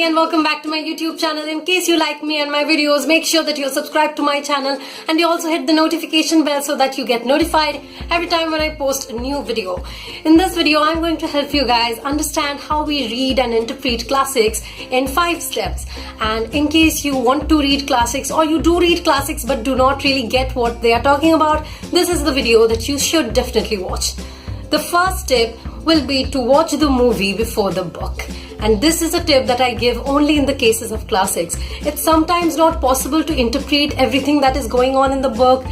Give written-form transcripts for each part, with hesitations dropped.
Helly and welcome back to my YouTube channel. In case you like me and my videos, make sure that you're subscribed to my channel and you also hit the notification bell so that you get notified every time when I post a new video. In this video, I'm going to help you guys understand how we read and interpret classics in 5 steps. And in case you want to read classics or you do read classics but do not really get what they are talking about, this is the video that you should definitely watch. The first tip will be to watch the movie before the book. And this is a tip that I give only in the cases of classics. It's sometimes not possible to interpret everything that is going on in the book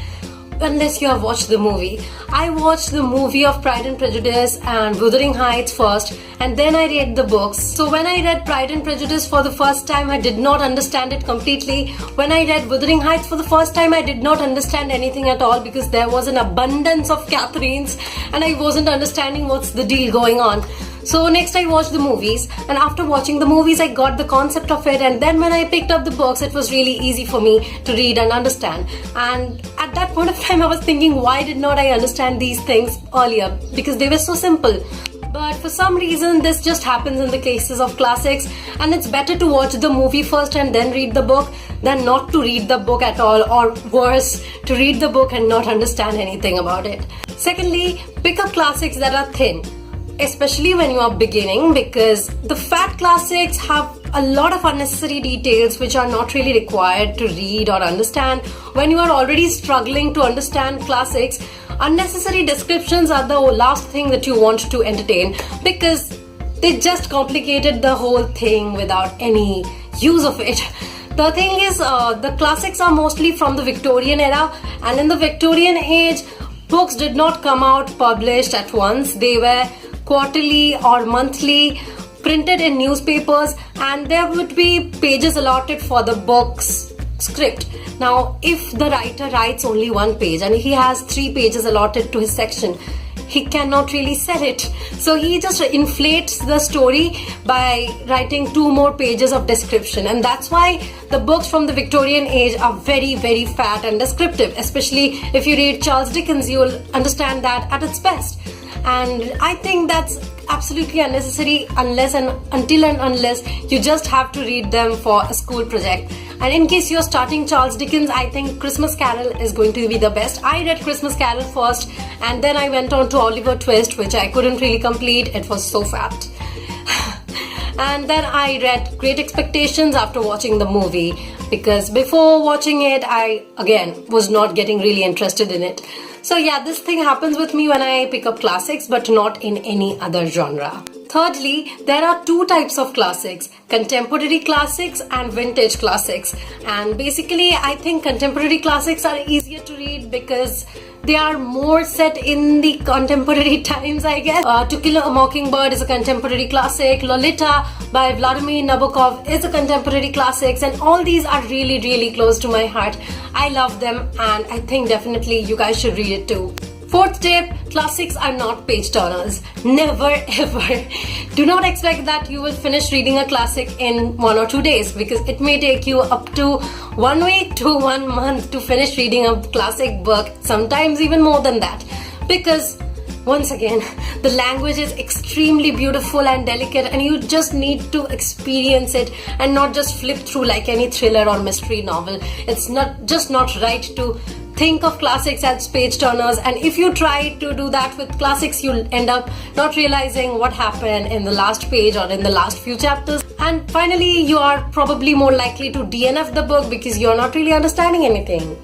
unless you have watched the movie. I watched the movie of Pride and Prejudice and Wuthering Heights first, and then I read the books. So when I read Pride and Prejudice for the first time, I did not understand it completely. When I read Wuthering Heights for the first time, I did not understand anything at all because there was an abundance of Catherines and I wasn't understanding what's the deal going on. So next I watched the movies, and after watching the movies I got the concept of it, and then when I picked up the books it was really easy for me to read and understand. And at that point of time I was thinking, why did not I understand these things earlier? Because they were so simple. But for some reason this just happens in the cases of classics, and it's better to watch the movie first and then read the book than not to read the book at all, or worse, to read the book and not understand anything about it. Secondly, pick up classics that are thin, especially when you are beginning, because the fat classics have a lot of unnecessary details which are not really required to read or understand. When you are already struggling to understand classics, unnecessary descriptions are the last thing that you want to entertain because they just complicated the whole thing without any use of it. The thing is, the classics are mostly from the Victorian era, and in the Victorian age, books did not come out published at once. They were quarterly or monthly, printed in newspapers, and there would be pages allotted for the book's script. Now, if the writer writes only 1 page and he has 3 pages allotted to his section, he cannot really sell it. So he just inflates the story by writing 2 more pages of description, and that's why the books from the Victorian age are very, very fat and descriptive. Especially if you read Charles Dickens, you will understand that at its best. And I think that's absolutely unnecessary until and unless you just have to read them for a school project. And in case you're starting Charles Dickens, I think Christmas Carol is going to be the best. I read Christmas Carol first, and then I went on to Oliver Twist, which I couldn't really complete. It was so fat. And then I read Great Expectations after watching the movie, because before watching it, I again was not getting really interested in it. So yeah, this thing happens with me when I pick up classics, but not in any other genre. Thirdly, there are 2 types of classics: contemporary classics and vintage classics. And basically, I think contemporary classics are easier to read because they are more set in the contemporary times, I guess. To Kill a Mockingbird is a contemporary classic. Lolita by Vladimir Nabokov is a contemporary classic, and all these are really, really close to my heart. I love them, and I think definitely you guys should read it too. 4th tip, classics are not page turners. Never ever. Do not expect that you will finish reading a classic in 1 or 2 days, because it may take you up to 1 week to 1 month to finish reading a classic book, sometimes even more than that. Because once again, the language is extremely beautiful and delicate, and you just need to experience it and not just flip through like any thriller or mystery novel. It's not right to think of classics as page turners, and if you try to do that with classics, you'll end up not realizing what happened in the last page or in the last few chapters. And finally, you are probably more likely to DNF the book because you're not really understanding anything.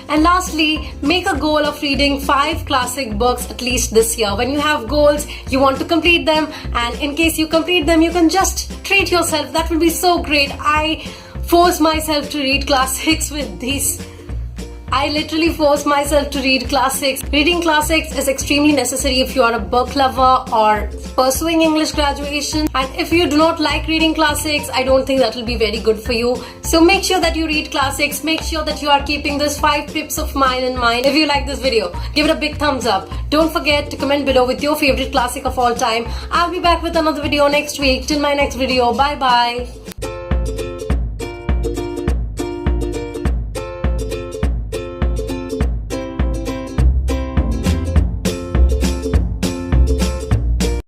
And lastly, make a goal of reading 5 classic books at least this year. When you have goals, you want to complete them, and in case you complete them, you can just treat yourself. That will be so great. I force myself to read classics with these. I literally force myself to read classics. Reading classics is extremely necessary if you are a book lover or pursuing English graduation. And if you do not like reading classics, I don't think that will be very good for you. So make sure that you read classics. Make sure that you are keeping these 5 tips of mine in mind. If you like this video, give it a big thumbs up. Don't forget to comment below with your favorite classic of all time. I'll be back with another video next week. Till my next video, bye bye.